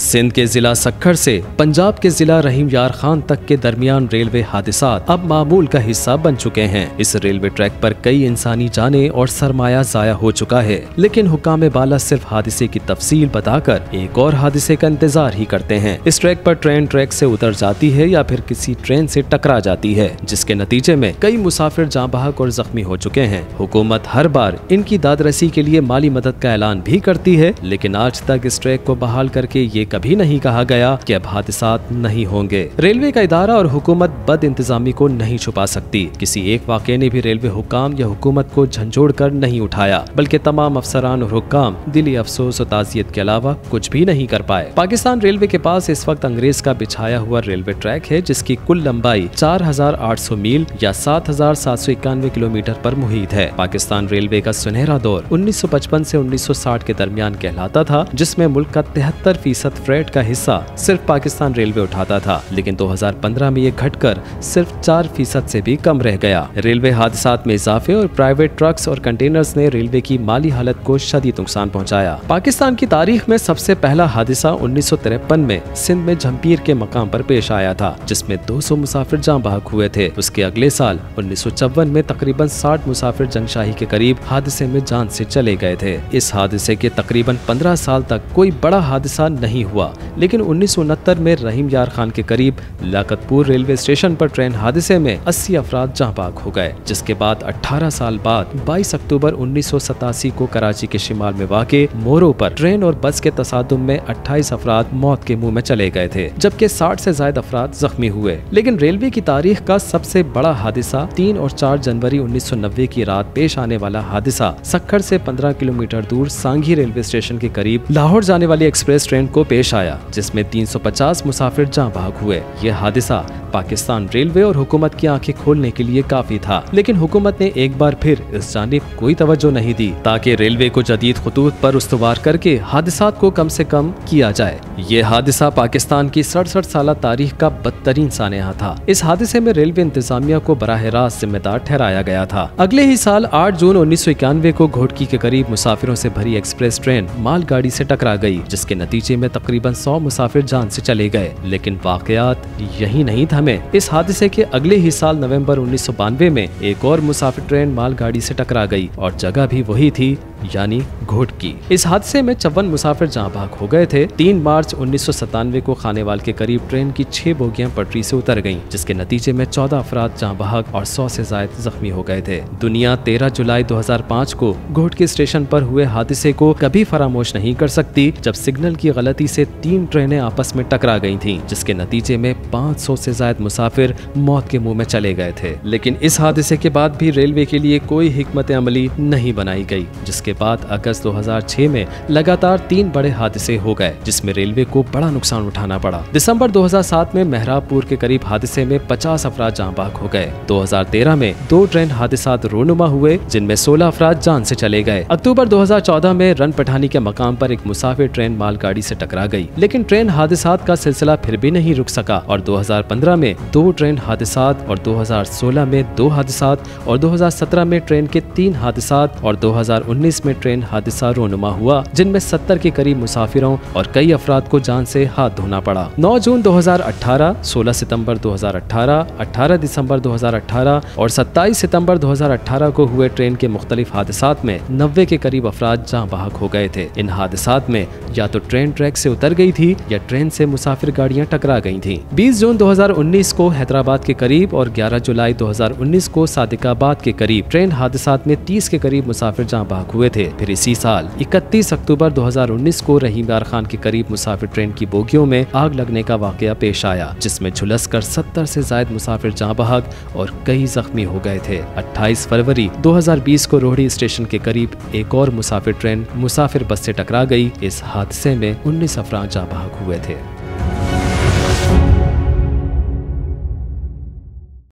सिंध के जिला सक्खर से पंजाब के जिला रहीम यार खान तक के दरमियान रेलवे हादसात अब मामूल का हिस्सा बन चुके हैं। इस रेलवे ट्रैक पर कई इंसानी जाने और सरमाया जाया हो चुका है, लेकिन हुक्काम बाला सिर्फ हादसे की तफसील बताकर एक और हादसे का इंतजार ही करते हैं। इस ट्रैक पर ट्रेन ट्रैक से उतर जाती है या फिर किसी ट्रेन से टकरा जाती है, जिसके नतीजे में कई मुसाफिर जाँ बहक और जख्मी हो चुके हैं। हुकूमत हर बार इनकी दादरसी के लिए माली मदद का ऐलान भी करती है, लेकिन आज तक इस ट्रैक को बहाल करके ये कभी नहीं कहा गया कि अब हादसात नहीं होंगे। रेलवे का इदारा और हुकूमत बद इंतजामी को नहीं छुपा सकती। किसी एक वाक़े ने भी रेलवे हुक्काम या हुकूमत को झंझोड़ कर नहीं उठाया, बल्कि तमाम अफसरान और हुक्काम दिली अफसोस और ताज़ियत के अलावा कुछ भी नहीं कर पाए। पाकिस्तान रेलवे के पास इस वक्त अंग्रेज का बिछाया हुआ रेलवे ट्रैक है, जिसकी कुल लंबाई 4800 मील या 7791 किलोमीटर पर मुहित है। पाकिस्तान रेलवे का सुनहरा दौर 1955 से 1960 के दरमियान कहलाता था, जिसमें मुल्क का 73% फ्रेट का हिस्सा सिर्फ पाकिस्तान रेलवे उठाता था, लेकिन 2015 में ये घटकर सिर्फ 4% से भी कम रह गया। रेलवे हादसात में इजाफे और प्राइवेट ट्रक्स और कंटेनर्स ने रेलवे की माली हालत को शदीद नुकसान पहुंचाया। पाकिस्तान की तारीख में सबसे पहला हादसा 1953 में सिंध में झंपीर के मकाम पर पेश आया था, जिसमें 200 मुसाफिर जाँ बहक हुए थे। उसके अगले साल 1954 में तकरीबन 60 मुसाफिर जंगशाही के करीब हादसे में जान से चले गए थे। इस हादसे के तकरीबन 15 साल तक कोई बड़ा हादसा नहीं हुआ, लेकिन 1969 में रहीम यार खान के करीब लाकतपुर रेलवे स्टेशन पर ट्रेन हादसे में 80 अफराद जाँ बहक हो गए, जिसके बाद 18 साल बाद 22 अक्टूबर 1987 को कराची के शिमाल में वाक़े मोरो पर ट्रेन और बस के तसादुम में 28 अफराद मौत के मुंह में चले गए थे, जबकि 60 से ज्यादा अफराद जख्मी हुए। लेकिन रेलवे की तारीख का सबसे बड़ा हादसा 3 और 4 जनवरी 1990 की रात पेश आने वाला हादसा सक्खर से 15 किलोमीटर दूर सांघी रेलवे स्टेशन के करीब लाहौर जाने वाली एक्सप्रेस ट्रेन को पेश आया, जिसमें 350 मुसाफिर जाँ बहक हुए। यह हादसा पाकिस्तान रेलवे और हुकूमत की आंखें खोलने के लिए काफी था, लेकिन हुकूमत ने एक बार फिर इस जानिब कोई तवज्जो नहीं दी, ताकि रेलवे को जदीद खुतूत पर उस्तवार करके हादसात को कम से कम किया जाए। ये हादसा पाकिस्तान की 67 साल तारीख का बदतरीन सानेहा था। इस हादसे में रेलवे इंतजामिया को बराह रास्त जिम्मेदार ठहराया गया था। अगले ही साल 8 जून 1991 को घोटकी के करीब मुसाफिरों से भरी एक्सप्रेस ट्रेन मालगाड़ी से टकरा गई, जिसके नतीजे में तकरीबन 100 मुसाफिर जान से चले गए। लेकिन वाकयात यही नहीं थमे। इस हादसे के अगले ही साल नवंबर 1992 में एक और मुसाफिर ट्रेन मालगाड़ी से टकरा गई और जगह भी वही थी, यानी घोटकी। इस हादसे में 54 मुसाफिर जाँ बहक हो गए थे। 3 मार्च 1997 को खानेवाल के करीब ट्रेन की 6 बोगियां पटरी से उतर गईं, जिसके नतीजे में 14 अफराद जाँ बहक और 100 से ज्यादा जख्मी हो गए थे। दुनिया 13 जुलाई 2005 को घोटकी स्टेशन पर हुए हादसे को कभी फरामोश नहीं कर सकती, जब सिग्नल की गलती से 3 ट्रेनें आपस में टकरा गई थीं, जिसके नतीजे में 500 से ज्यादा मुसाफिर मौत के मुंह में चले गए थे। लेकिन इस हादसे के बाद भी रेलवे के लिए कोई हिकमत अमली नहीं बनाई गई, जिसके बाद अगस्त 2006 में लगातार 3 बड़े हादसे हो गए, जिसमें रेलवे को बड़ा नुकसान उठाना पड़ा। दिसंबर 2007 में मेहराबपुर के करीब हादसे में 50 अफराद जाँ बहक हो गए। 2013 में 2 ट्रेन हादसात रोनुमा हुए, जिनमें 16 अफराद जान से चले गए। अक्टूबर 2014 में रन पठानी के मकाम पर एक मुसाफिर ट्रेन मालगाड़ी से टकरा गई, लेकिन ट्रेन हादसात का सिलसिला फिर भी नहीं रुक सका और 2015 में 2 ट्रेन हादसात और 2016 में 2 हादसात और 2017 में ट्रेन के 3 हादसात और 2019 में ट्रेन हादसा रोनुमा हुआ, जिनमें 70 के करीब मुसाफिरों और कई अफराद को जान से हाथ धोना पड़ा। 9 जून 2018, 16 सितंबर 2018, 18 दिसंबर 2018 और 27 सितंबर 2018 को हुए ट्रेन के मुख्तलिफ हादसात में 90 के करीब अफराद जाँ बहक हो गए थे। इन हादसात में या तो ट्रेन ट्रैक से उतर गई थी या ट्रेन से मुसाफिर गाड़ियाँ टकरा गई थी। 20 जून 2019 को हैदराबाद के करीब और 11 जुलाई 2019 को सादिकाबाद के करीब ट्रेन हादसात में 30 के करीब मुसाफिर जाँ बहक हुए थे। फिर इसी साल 31 अक्टूबर 2019 को रहीम यार खान के करीब मुसाफिर ट्रेन की बोगियों में आग लगने का वाकया पेश आया, जिसमें झुलसकर 70 से ज्यादा मुसाफिर जाँ बहक और कई जख्मी हो गए थे। 28 फरवरी 2020 को रोहड़ी स्टेशन के करीब एक और मुसाफिर ट्रेन मुसाफिर बस से टकरा गई। इस हादसे में 19 अफराद जाँ बहक हुए थे।